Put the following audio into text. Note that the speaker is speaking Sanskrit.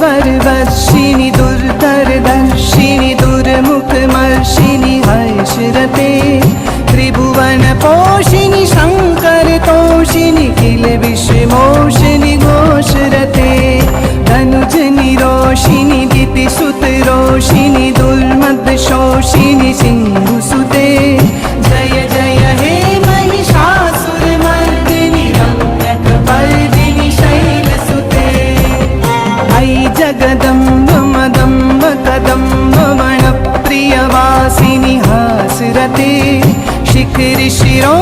वरवर्षिणि दुर्धरदर्शिनि दुर्मुखमर्षिणि हर्षरते त्रिभुवनपोषिणि शङ्करतोषिणि किल विश्वमोषिणि घोषरते धनुजनिरोषिणि दितिसुतरोषिणि दुर्मदशोषिणि सिन्धुसुते जय जय हे महिषासुरमर्दिनि रम्यकपर्दिनि शैलसुते ऐ जगदम्ब मदम्ब कदम्ब वनप्रियवासिनि हासरते शिखरि शिरो